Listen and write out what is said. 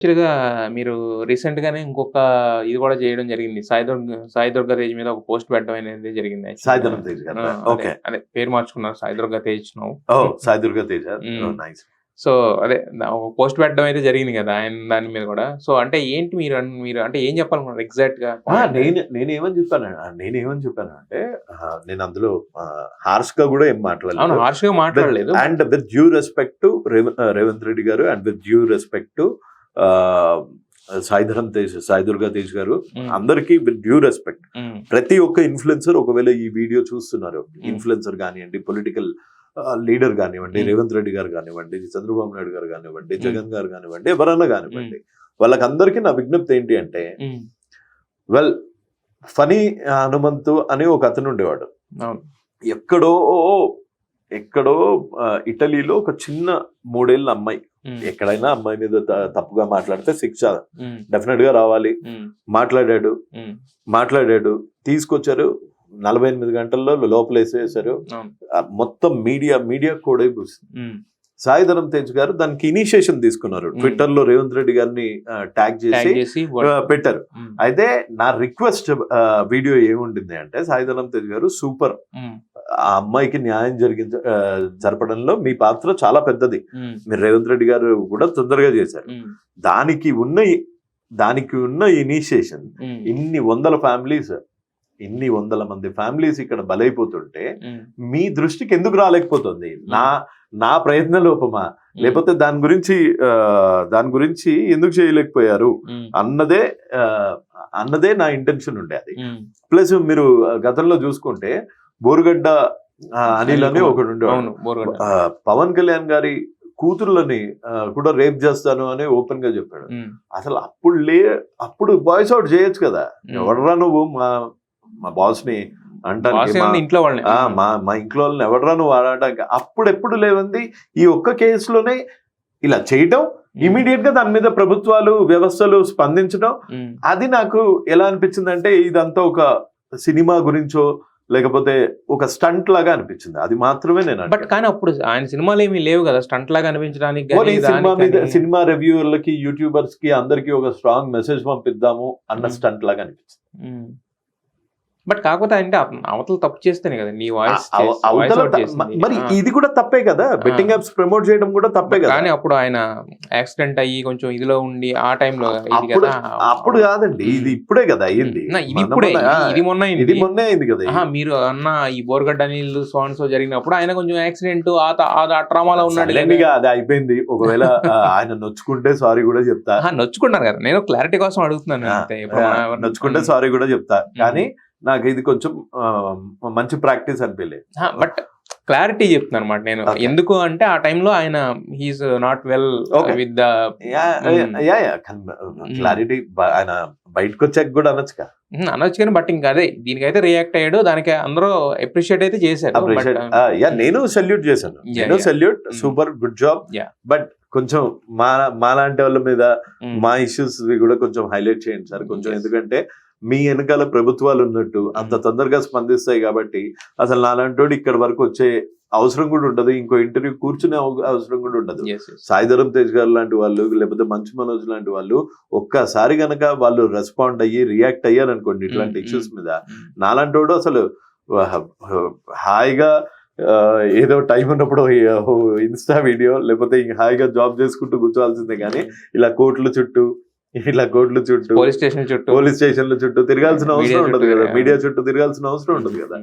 యాక్చువల్‌గా మీరు రీసెంట్‌గానే ఇంకొక ఇది కూడా చేయడం జరిగింది. సాయి దుర్గా తేజ్ మీద ఒక పోస్ట్ పెట్టడం అనేది జరిగింది సాయి యాక్చువల్‌గా. ధరమ్ తేజ్ ఆ! గారిదా? అదే. ఓకే. అదే పేరు మార్చుకున్నారు. సాయి దుర్గా తేజ్ నౌ. ఓహ్! సాయి దుర్గా తేజ. హ్మ్. ఓహ్! నైస్. సో, అదే ఒక పోస్ట్ పెట్టడం అయితే జరిగింది గదా! ఆయన దాని మీద గూడా. సో, అంటే ఏంటి మీరు అంటే ఏం చెప్పాలనుకున్నారు ఎగ్జాక్ట్‌గా పాయింట్? నేనేమని చెప్పానంటే నేను అందులో హార్ష్‌గా గూడా ఏం అవును. మాట్లాడలేదు. హార్ష్‌గా మాట్లాడలేదు. And with due respect to Revanth Reddy garu and with due respect to ah, Sai Durga Tej గారు, హ్మ్. అందరికీ విత్ డ్యూ రెస్పెక్ట్. హ్మ్. ప్రతి ఒక్క ఇన్‌ఫ్లుయెన్సర్ ఒకవేళ ఈ వీడియో చూస్తున్నారు, హ్మ్. ఇన్‌ఫ్లుయెన్సర్ గానియండి, పొలిటికల్ లీడర్ గానివ్వండి, హ్మ్. రేవంత్ రెడ్డి గారు గానివ్వండి, చంద్రబాబు నాయుడు గారు గానివ్వండి, హ్మ్. జగన్ గారు గానివ్వండి, ఎవరన్నా హ్మ్. గానివ్వండి, వాళ్ళకందరికీ నా విజ్ఞప్తి ఏంటి అంటే, హ్మ్. వెల్ ఫనీ హనుమంతు అని ఒక అతను ఉండేవాడు. అవును. ఎక్కడో ఎక్కడో ఇటలీలో ఒక చిన్న 3 ఏళ్ల అమ్మాయి, హ్మ్. ఎక్కడైనా అమ్మాయి మీద తప్పుగా మాట్లాడితే శిక్ష హ్మ్. డెఫినెట్ గా రావాలి. హ్మ్. మాట్లాడాడు, తీసుకొచ్చారు, 48 గంటల్లో లోపలేసేసారు. అవును. మొత్తం మీడియా కూడా పూసింది. హ్మ్. సాయి ధరమ్ తేజ్ గారు దానికి ఇనిషియేషన్ తీసుకున్నారు. ట్విట్టర్ లో రేవంత్ రెడ్డి గారిని ట్యాగ్ చేసి పెట్టారు. హ్మ్. అయితే నా రిక్వెస్ట్ వీడియో ఏముంటుంది అంటే, సాయి ధరమ్ తేజ్ గారు సూపర్, హ్మ్. ఆ అమ్మాయికి న్యాయం జరపడంలో మీ పాత్ర చాలా పెద్దది. హ్మ్. మీరు రేవంత్ రెడ్డి గారు కూడా తొందరగా చేశారు. హ్మ్. దానికి ఉన్న ఇనిషియేషన్, హ్మ్. ఇన్ని వందల మంది ఫ్యామిలీస్ ఇక్కడ బలైపోతుంటే హ్మ్. మీ దృష్టికి ఎందుకు రాలేకపోతుంది? హ్మ్. నా ప్రయత్న లోపమా, లేకపోతే దాని గురించి ఎందుకు చేయలేకపోయారు హ్మ్. అన్నదే నా ఇంటెన్షన్ ఉండే అది. హ్మ్. ప్లస్ మీరు గతంలో చూసుకుంటే బోరుగడ్డ అనిల్ అని ఒకడు ఉండేవాడు. అవును. బోరుగడ్డ. పవన్ కళ్యాణ్ గారి కూతుర్లని కూడా రేప్ చేస్తాను అని ఓపెన్ గా చెప్పాడు. హ్మ్. అసలు అప్పుడు వాయిస్ అవుట్ చేయొచ్చు కదా. ఎవడరా నువ్వు మా బాస్ ని అంటానికి, బాస్ ఏముంది ఇంట్లో వాళ్ళని. మా ఇంట్లో వాళ్ళని ఎవడరా నువ్వు అనడానికి అప్పుడెప్పుడు లేవంది. ఈ ఒక్క కేసులోనే ఇలా చేయటం, ఇమీడియట్ గా దాని మీద ప్రభుత్వాలు, వ్యవస్థలు స్పందించడం, హ్మ్. అది నాకు ఎలా అనిపించింది అంటే ఇదంతా ఒక సినిమా గురించో లేకపోతే ఒక స్టంట్ లాగా అనిపించింది. అది మాత్రమే నేను బట్ కానీ అప్పుడు ఆయన సినిమాలు ఏమీ లేవు కదా స్టంట్ లాగా అనిపించడానికి గానీ, సినిమా రివ్యూవర్లకి, యూట్యూబర్స్ కి అందరికి ఒక స్ట్రాంగ్ మెసేజ్ పంపిద్దాము అన్న స్టంట్ లాగా అనిపించింది. బట్ కాకపోతే అంటే అవతల తప్పు చేస్తేనే కదా నీ వాయిస్ మరి ఇది కూడా తప్పే కదా. బెట్టింగ్ యాప్స్ ప్రమోట్ చేయడం కూడా తప్పే కదా. కానీ అప్పుడు ఆయన యాక్సిడెంట్ అయ్యి కొంచెం ఇదిలో ఉండి ఆ టైంలో అప్పుడు కాదండి, ఇది ఇప్పుడే కదా అయ్యింది. ఇది మొన్నే అయింది కదా. మీరు అన్న ఈ బోర్గడ్డ నీళ్ళు సో జరిగినప్పుడు ఆయన కొంచెం యాక్సిడెంట్ ఆ ట్రామాలో ఉన్నాడు. అది అయిపోయింది. ఒకవేళ ఆయన నొచ్చుకుంటే సారీ కూడా చెప్తా. నొచ్చుకున్నారు కదా, నేను క్లారిటీ కోసం అడుగుతున్నాను. నొచ్చుకుంటే సారీ కూడా చెప్తా, కానీ నాకు ఇది కొంచెం మంచి ప్రాక్టీస్ అనిపించలేదు. బట్ క్లారిటీ చెప్తున్నాను అనమాట నేను. ఎందుకు అంటే ఆ టైంలో ఆయన he's not well with the clarity. ఆయన బయటకు వచ్చాక కూడా అనొచ్చు కానీ బట్ ఇంకా అదే దీనికైతే రియాక్ట్ అయ్యాడు. దానికి అందరూ అప్రిషియేట్ అయితే చేశారు. నేను సెల్యూట్ చేశాను. Super good job. బట్ కొంచెం మాలాంటి వాళ్ళ మీద మా ఇష్యూస్ కూడా కొంచెం హైలైట్ చేయండి సార్ కొంచెం. ఎందుకంటే మీ వెనకాల ప్రభుత్వాలు ఉన్నట్టు అంత తొందరగా స్పందిస్తాయి కాబట్టి అసలు నాలాంటి ఇక్కడ వరకు వచ్చే అవసరం కూడా ఉండదు, ఇంకో ఇంటర్వ్యూ కూర్చునే అవసరం కూడా ఉండదు. సాయి ధరమ్ తేజ్ గారు లాంటి వాళ్ళు, లేకపోతే మంచు మనోజ్ లాంటి వాళ్ళు ఒక్కసారి గనక వాళ్ళు రెస్పాండ్ అయ్యి రియాక్ట్ అయ్యారు అనుకోండి ఇట్లాంటి ఇష్యూస్ మీద, నాలాంటి వాడు అసలు హాయిగా ఏదో టైం ఉన్నప్పుడు ఇన్స్టా వీడియో లేకపోతే హాయిగా జాబ్ చేసుకుంటూ కూర్చోవాల్సిందే, కానీ ఇలా కోర్టుల చుట్టూ పోలీస్ స్టేషన్ల చుట్టూ తిరగాల్సిన అవసరం ఉండదు కదా. మీడియా చుట్టూ తిరగాల్సిన అవసరం ఉండదు కదా.